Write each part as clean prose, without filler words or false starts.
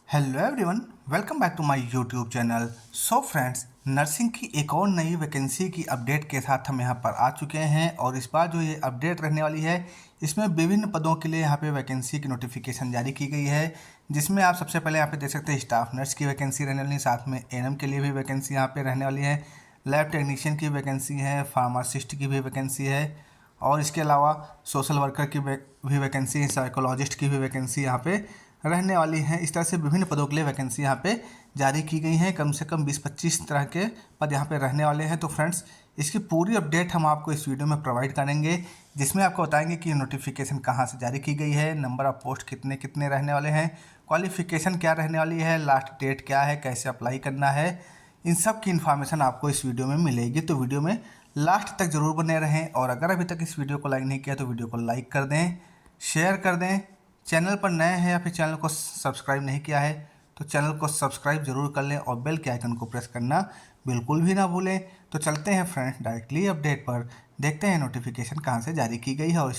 Hello everyone, welcome back to my YouTube channel. So friends, nursing की एक और नई वैकेंसी की अपडेट के साथ हम यहाँ पर आ चुके हैं और इस बार जो ये अपडेट रहने वाली है इसमें विभिन्न पदों के लिए यहाँ पे वैकेंसी की नोटिफिकेशन जारी की गई है, जिसमें आप सबसे पहले यहाँ पे देख सकते हैं स्टाफ नर्स की वैकेंसी रहने वाली है, साथ में एएनएम के लिए भी वैकेंसी यहाँ पे रहने वाली है, लैब टेक्नीशियन की वैकेंसी है, फार्मासिस्ट की भी वैकेंसी है और इसके अलावा सोशल वर्कर की भी वैकेंसी, साइकोलॉजिस्ट की भी वैकेंसी यहाँ पे रहने वाली हैं। इस तरह से विभिन्न पदों के लिए वैकेंसी यहाँ पे जारी की गई हैं। कम से कम 20-25 तरह के पद यहाँ पे रहने वाले हैं। तो फ्रेंड्स, इसकी पूरी अपडेट हम आपको इस वीडियो में प्रोवाइड करेंगे, जिसमें आपको बताएंगे कि नोटिफिकेशन कहाँ से जारी की गई है, नंबर ऑफ पोस्ट कितने कितने रहने वाले हैं, क्वालिफिकेशन क्या रहने वाली है, लास्ट डेट क्या है, कैसे अप्लाई करना है, इन सब की इन्फॉर्मेशन आपको इस वीडियो में मिलेगी। तो वीडियो में लास्ट तक ज़रूर बने रहें और अगर अभी तक इस वीडियो को लाइक नहीं किया तो वीडियो को लाइक कर दें, शेयर कर दें। चैनल पर नए हैं या फिर चैनल को सब्सक्राइब नहीं किया है तो चैनल को सब्सक्राइब जरूर कर लें और बेल के आइकन को प्रेस करना बिल्कुल भी ना भूलें। तो चलते हैं फ्रेंड्स डायरेक्टली अपडेट पर, देखते हैं नोटिफिकेशन कहाँ से जारी की गई है और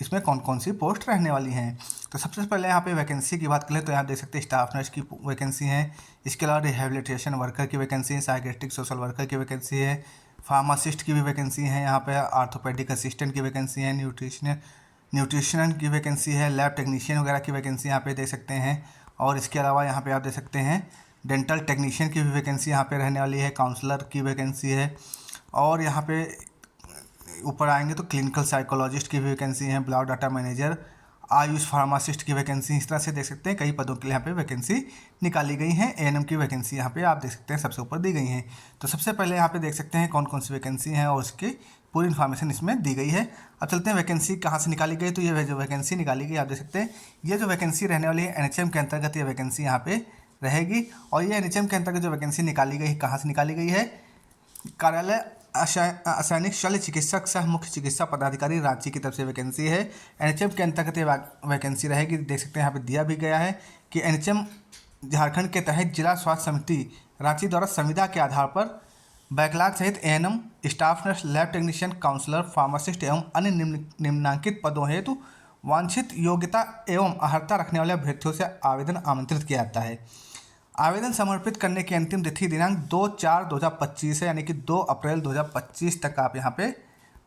इसमें कौन कौन सी पोस्ट रहने वाली हैं। तो सबसे पहले यहाँ पे वैकेंसी की बात करें तो यहाँ देख सकते हैं स्टाफ नर्स की वैकेंसी है, इसके अलावा रिहेबिलिटेशन वर्कर की वैकेंसी है, साइकेट्रिक सोशल वर्कर की वैकेंसी है, फार्मासिस्ट की भी वैकेंसी है, यहाँ पे आर्थोपेडिक असिस्टेंट की वैकेंसी है, न्यूट्रिशन की वैकेंसी है, लैब टेक्नीशियन वगैरह की वैकेंसी यहाँ पे देख सकते हैं और इसके अलावा यहाँ पे आप देख सकते हैं डेंटल टेक्नीशियन की भी वैकेंसी यहाँ पे रहने वाली है, काउंसलर की वैकेंसी है और यहाँ पे ऊपर आएंगे तो क्लिनिकल साइकोलॉजिस्ट की भी वैकेंसी है, block data manager, Ayush pharmacist की वैकेंसी, इस तरह से देख सकते हैं कई पदों के लिए यहाँ पे वैकेंसी निकाली गई हैं। एएनएम की वैकेंसी यहाँ पे आप देख सकते हैं सबसे ऊपर दी गई हैं। तो सबसे पहले यहाँ पे देख सकते हैं कौन कौन सी वैकेंसी हैं और उसकी पूरी इन्फॉर्मेशन इसमें दी गई है। अब चलते हैं वैकेंसी कहाँ से निकाली गई। तो ये जो वैकेंसी निकाली गई आप देख सकते हैं, ये जो वैकेंसी रहने वाली है एनएचएम के अंतर्गत ये वैकेंसी यहाँ पे रहेगी और ये एनएचएम के अंतर्गत जो वैकेंसी निकाली गई कहाँ से निकाली गई है, कार्यालय असैनिक शल्य चिकित्सक सह मुख्य चिकित्सा पदाधिकारी रांची की तरफ से वैकेंसी है। एनएचएम के अंतर्गत ये वैकेंसी रहेगी। देख सकते हैं यहाँ पे दिया भी गया है कि एनएचएम झारखंड के तहत जिला स्वास्थ्य समिति रांची द्वारा संविदा के आधार पर बैकलॉग सहित ANM, staff nurse, lab technician, counsellor, pharmacist एवं अन्य निम्नांकित पदों हेतु वांछित योग्यता एवं अर्हता रखने वाले अभ्यर्थियों से आवेदन आमंत्रित किया जाता है। आवेदन समर्पित करने की अंतिम तिथि दिनांक 2/4/2025 है, यानी कि 2 अप्रैल 2025 तक आप यहाँ पे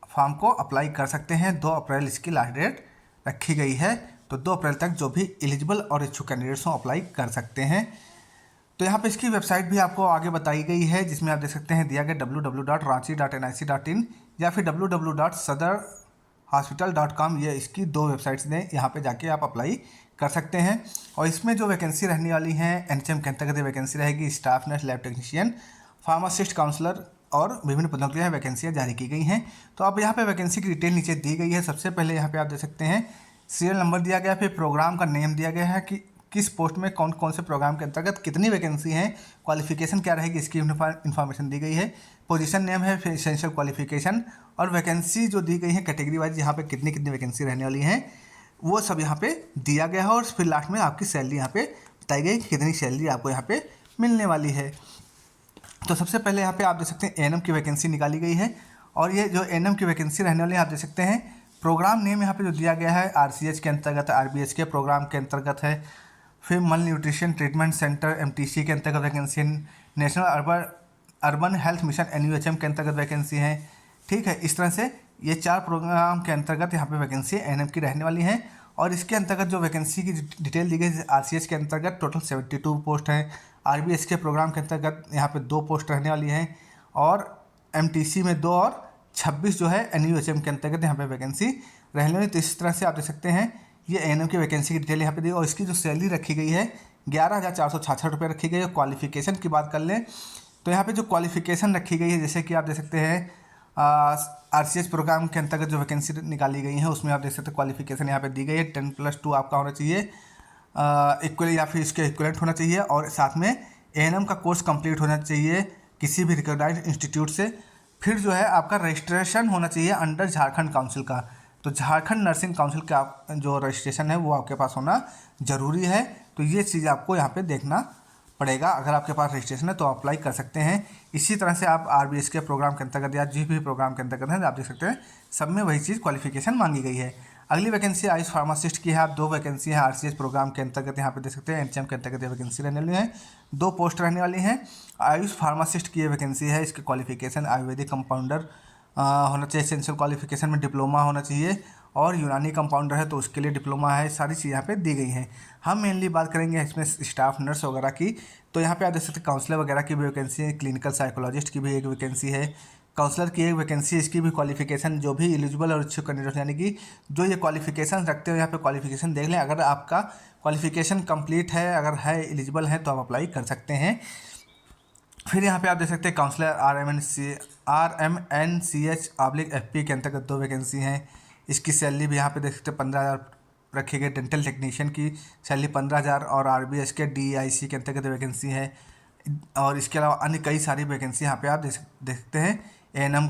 फॉर्म को अप्लाई कर सकते हैं। 2 अप्रैल इसकी लास्ट डेट रखी गई है, तो 2 अप्रैल तक जो भी एलिजिबल और इच्छुक कैंडिडेट्स हों अप्लाई कर सकते हैं। तो यहाँ पे इसकी वेबसाइट भी आपको आगे बताई गई है, जिसमें आप देख सकते हैं दिया गया www.ranchi.nic.in या फिर www.sadarhospital.com, ये इसकी 2 वेबसाइट्स ने यहाँ पे जाके आप अप्लाई कर सकते हैं। और इसमें जो वैकेंसी रहने वाली है एनएचएम के अंतर्गत वैकेंसी रहेगी staff nurse, lab technician, pharmacist, counsellor और विभिन्न पदों के लिए वैकेंसियाँ जारी की गई हैं। तो अब यहाँ पे वैकेंसी की डिटेल नीचे दी गई है। सबसे पहले यहाँ पे आप देख सकते हैं सीरियल नंबर दिया गया, फिर प्रोग्राम का नेम दिया गया है कि किस पोस्ट में कौन कौन से प्रोग्राम के अंतर्गत कितनी वैकेंसी हैं, क्वालिफिकेशन क्या रहेगी इसकी इन्फॉर्मेशन दी गई है, पोजीशन नेम है, फिर एसेंशियल क्वालिफिकेशन और वैकेंसी जो दी गई है कैटेगरी वाइज यहाँ पे कितनी कितनी वैकेंसी रहने वाली हैं वो सब यहाँ पे दिया गया है और फिर लास्ट में आपकी सैलरी यहाँ पे बताई गई कि कितनी सैलरी आपको यहाँ पे मिलने वाली है। तो सबसे पहले यहाँ पे आप देख सकते हैं एएनएम की वैकेंसी निकाली गई है और ये जो एएनएम की वैकेंसी रहने वाली है आप देख सकते हैं प्रोग्राम नेम यहाँ पे जो दिया गया है आरसीएच के अंतर्गत, आरबीएच के प्रोग्राम के अंतर्गत है, फिर मल न्यूट्रिशन ट्रीटमेंट सेंटर एमटीसी के अंतर्गत vacancy, national urban health mission NUHM के अंतर्गत वैकेंसी है। ठीक है, इस तरह से ये 4 प्रोग्राम के अंतर्गत यहाँ पे वैकेंसी एएनएम की रहने वाली हैं और इसके अंतर्गत जो वैकेंसी की डिटेल दी गई है आरसीएच के अंतर्गत टोटल 72 पोस्ट हैं, आरबीएच के प्रोग्राम के अंतर्गत यहाँ पे 2 पोस्ट रहने वाली हैं और एमटीसी में 2 और 26 जो है एनयूएचएम के अंतर्गत यहाँ पे वैकेंसी रहने वाली। तो इस तरह से आप देख सकते हैं ये एएनएम की वैकेंसी की डिटेल यहाँ पे दी और इसकी जो सैलरी रखी गई है 11,466 रुपये रखी गई है। क्वालिफिकेशन की बात कर लें तो यहाँ पे जो क्वालिफिकेशन रखी गई है जैसे कि आप देख सकते हैं आरसीएच प्रोग्राम के अंतर्गत जो वैकेंसी निकाली गई है उसमें आप देख सकते हैं क्वालिफिकेशन यहाँ पे दी गई है 10+2 आपका होना चाहिए इक्वल या फिर इसके इक्वलेंट होना चाहिए और साथ में एएनएम का कोर्स कंप्लीट होना चाहिए किसी भी रिकॉग्नाइज्ड इंस्टीट्यूट से। फिर जो है आपका रजिस्ट्रेशन होना चाहिए अंडर झारखंड काउंसिल का, तो झारखंड नर्सिंग काउंसिल का जो रजिस्ट्रेशन है वो आपके पास होना ज़रूरी है। तो ये चीज़ आपको यहाँ पे देखना पड़ेगा, अगर आपके पास रजिस्ट्रेशन है तो अप्लाई कर सकते हैं। इसी तरह से आप आरबीएस के प्रोग्राम के अंतर्गत या जिस भी प्रोग्राम के अंतर्गत है आप देख सकते हैं सब में वही चीज़ क्वालिफिकेशन मांगी गई है। अगली वैकेंसी आयुष फार्मासिस्ट की है। आप 2 वैकेंसी है आरसीएस प्रोग्राम के अंतर्गत यहाँ पे देख सकते हैं। एनएचएम के अंतर्गत ये वैकेंसी रहने वाली है, 2 पोस्ट रहने वाली हैं। आयुष फार्मासिस्ट की ये वैकेंसी है। इसकी क्वालिफिकेशन आयुर्वेदिक कंपाउंडर होना चाहिए, एसेंशियल क्वालिफिकेशन में डिप्लोमा होना चाहिए, और यूनानी कंपाउंडर है तो उसके लिए डिप्लोमा है। सारी चीज़ यहाँ पे दी गई हैं। हम मेनली बात करेंगे इसमें स्टाफ नर्स वगैरह की। तो यहाँ पे आप देख सकते हैं काउंसलर वगैरह की भी वैकेंसी है, क्लिनिकल साइकोलॉजिस्ट की भी एक वैकेंसी है, काउंसलर की एक वैकेंसी है। इसकी भी क्वालिफिकेशन जो भी एलिजिबल और इच्छुक कैंडिडेट यानी कि जो ये क्वालिफिकेशन रखते हो यहाँ पे क्वालिफिकेशन देख लें। अगर आपका क्वालिफिकेशन कंप्लीट है, अगर है एलिजिबल है तो आप अप्लाई कर सकते हैं। फिर यहाँ पे आप देख सकते हैं काउंसलर RMNCH/FP के अंतर्गत 2 वैकेंसी हैं। इसकी सैलरी भी यहाँ पे देख सकते हैं 15,000 रखी गई। डेंटल टेक्नीशियन की सैलरी 15,000 और RBS के DIC के अंतर्गत वैकेंसी है। और इसके अलावा अन्य कई सारी वैकेंसी यहाँ पे आप देखते हैं। ANM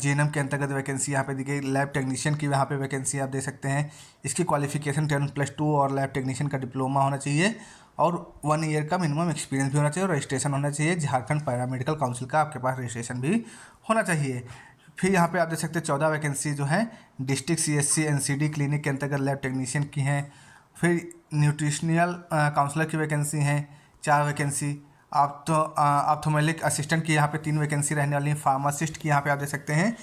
GNM के अंतर्गत वैकेंसी यहाँ पे दी गई। लैब टेक्नीशियन की यहाँ पे वैकेंसी आप देख सकते हैं। इसकी क्वालिफिकेशन 10+2 और लैब टेक्नीशियन का डिप्लोमा होना चाहिए, और 1 ईयर का मिनिमम एक्सपीरियंस भी होना चाहिए, और रजिस्ट्रेशन होना चाहिए झारखंड पैरामेडिकल काउंसिल का आपके पास रजिस्ट्रेशन भी होना चाहिए। फिर यहाँ पे आप देख सकते हैं 14 वैकेंसी जो है डिस्ट्रिक्ट CSC NCD क्लिनिक के अंतर्गत लैब टेक्नीशियन की हैं। फिर न्यूट्रिशनल काउंसलर की वैकेंसी हैं 4 वैकेंसी। ऑप्थोमेट्रिक असिस्टेंट की यहाँ पे 3 वैकेंसी रहने वाली हैं। फार्मासिस्ट की यहाँ पे आप देख सकते हैं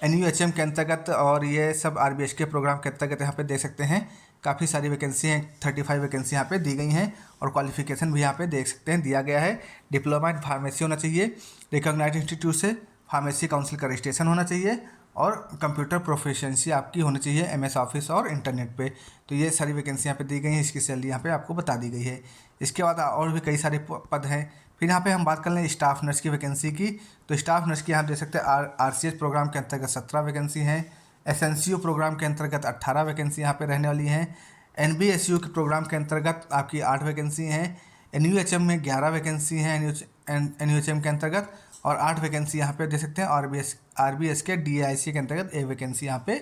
NUHM के अंतर्गत, और ये सब RBS के प्रोग्राम के अंतर्गत यहाँ पे देख सकते हैं। काफ़ी सारी वैकेंसी हैं, 35 वैकेंसी यहाँ पे दी गई हैं, और क्वालिफिकेशन भी यहाँ पे देख सकते हैं दिया गया है। डिप्लोमा इन फार्मेसी होना चाहिए, रिकॉग्नाइज्ड इंस्टीट्यूट से फार्मेसी काउंसिल का रजिस्ट्रेशन होना चाहिए, और कंप्यूटर प्रोफिशिएंसी आपकी होनी चाहिए MS ऑफिस और इंटरनेट पे। तो ये सारी वैकेंसी यहाँ पे दी गई हैं। इसकी सैलरी यहाँ पे आपको बता दी गई है। इसके बाद और भी कई सारे पद हैं। फिर यहाँ पे हम बात कर लें स्टाफ नर्स की वैकेंसी की। तो स्टाफ नर्स की आप देख सकते हैं RCS प्रोग्राम के अंतर्गत 17 वैकेंसी हैं। SNCO प्रोग्राम के अंतर्गत 18 वैकेंसी यहाँ पे रहने वाली हैं। NBSU के प्रोग्राम के अंतर्गत आपकी 8 वैकेंसी हैं। NUHM में 11 वैकेंसी हैं NUHM के अंतर्गत, और 8 वैकेंसी यहाँ पे देख सकते हैं। RBS के DIC के अंतर्गत 1 वैकेंसी यहाँ पे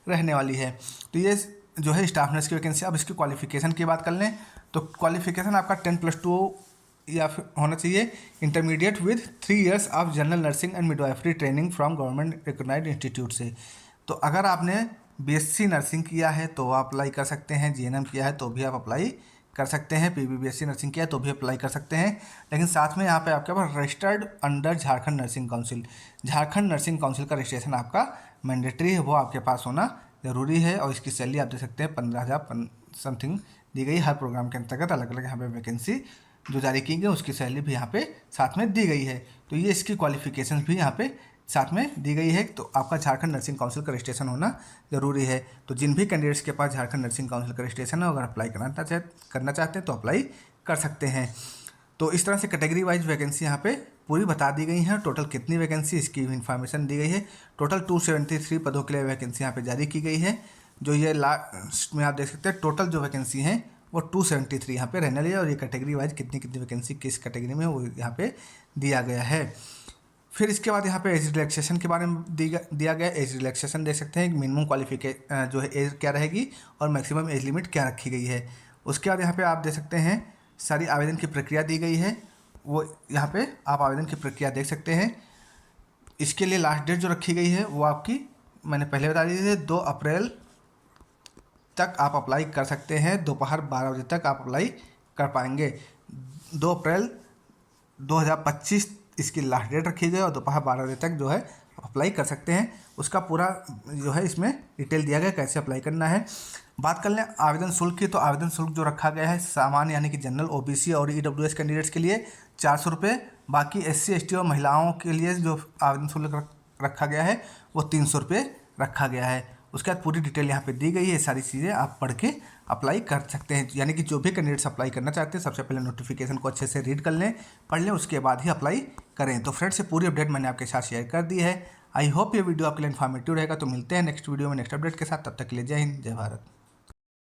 रहने वाली है। तो ये जो है स्टाफ नर्स की वैकेंसी। अब इसकी क्वालिफिकेशन की बात कर लें तो क्वालिफिकेशन आपका 10+2 या फिर होना चाहिए, intermediate with 3 years of general nursing and midwifery training from government recognised institute से। तो अगर आपने BSc नर्सिंग किया है तो आप अप्लाई कर सकते हैं, GNM किया है तो भी आप अप्लाई कर सकते हैं, PBBSc नर्सिंग किया है तो भी अप्लाई कर सकते हैं। लेकिन साथ में यहाँ पे आपके पास registered under Jharkhand nursing council, Jharkhand nursing council का रजिस्ट्रेशन आपका मैंडेटरी है, वो आपके पास होना ज़रूरी है। और इसकी सैलरी आप देख सकते हैं 15,000 समथिंग दी गई। हर प्रोग्राम के अंतर्गत अलग अलग यहाँ पे वैकेंसी जो जारी की गई उसकी सैलरी भी यहाँ पे साथ में दी गई है। तो ये इसकी क्वालिफिकेशन भी यहाँ पे साथ में दी गई है। तो आपका झारखंड नर्सिंग काउंसिल का रजिस्ट्रेशन होना ज़रूरी है। तो जिन भी कैंडिडेट्स के पास झारखंड नर्सिंग काउंसिल का रजिस्ट्रेशन है, अगर अप्लाई करना चाहते हैं तो अप्लाई कर सकते हैं। तो इस तरह से कैटेगरी वाइज वैकेंसी यहाँ पे पूरी बता दी गई हैं। टोटल कितनी वैकेंसी इसकी भी इन्फॉर्मेशन दी गई है। टोटल 273 पदों के लिए वैकेंसी यहाँ पे जारी की गई है। जो ये लास्ट में आप देख सकते हैं टोटल जो वैकेंसी हैं वो 273 यहाँ पे रहने वाली है, और ये कैटेगरी वाइज कितनी कितनी वैकेंसी किस कैटेगरी में वो यहाँ पे दिया गया है। फिर इसके बाद यहाँ पे एज रिलैक्सेशन के बारे में दिया गया। एज रिलैक्सेशन देख सकते हैं, मिनिमम क्वालिफिकेशन जो है एज क्या रहेगी और मैक्सिमम एज लिमिट क्या रखी गई है। उसके बाद यहाँ पे आप देख सकते हैं सारी आवेदन की प्रक्रिया दी गई है, वो यहाँ पे आप आवेदन की प्रक्रिया देख सकते हैं। इसके लिए लास्ट डेट जो रखी गई है वो आपकी मैंने पहले बता दी थी, 2 अप्रैल तक आप अप्लाई कर सकते हैं। दोपहर 12 बजे तक आप अप्लाई कर पाएंगे। 2 अप्रैल 2025 इसकी लास्ट डेट रखी गई, और दोपहर 12 बजे तक जो है अप्लाई कर सकते हैं। उसका पूरा जो है इसमें डिटेल दिया गया कैसे अप्लाई करना है। बात कर लें आवेदन शुल्क की, तो आवेदन शुल्क जो रखा गया है सामान्य यानी कि जनरल OBC और EWS कैंडिडेट्स के लिए 400 रुपये, बाकी SC ST और महिलाओं के लिए जो आवेदन शुल्क रखा गया है वो 300 रुपये रखा गया है। उसके बाद पूरी डिटेल यहाँ पे दी गई है। सारी चीज़ें आप पढ़ के अप्लाई कर सकते हैं। यानी कि जो भी कैंडिडेट्स अप्लाई करना चाहते हैं सबसे पहले नोटिफिकेशन को अच्छे से रीड कर लें, पढ़ लें, उसके बाद ही अप्लाई करें। तो फ्रेंड्स से पूरी अपडेट मैंने आपके साथ शेयर कर दी है। आई होप ये वीडियो आपके लिए इन्फॉर्मेटिव रहेगा। तो मिलते हैं नेक्स्ट वीडियो में नेक्स्ट अपडेट के साथ। तब तक के लिए जय हिंद, जय भारत।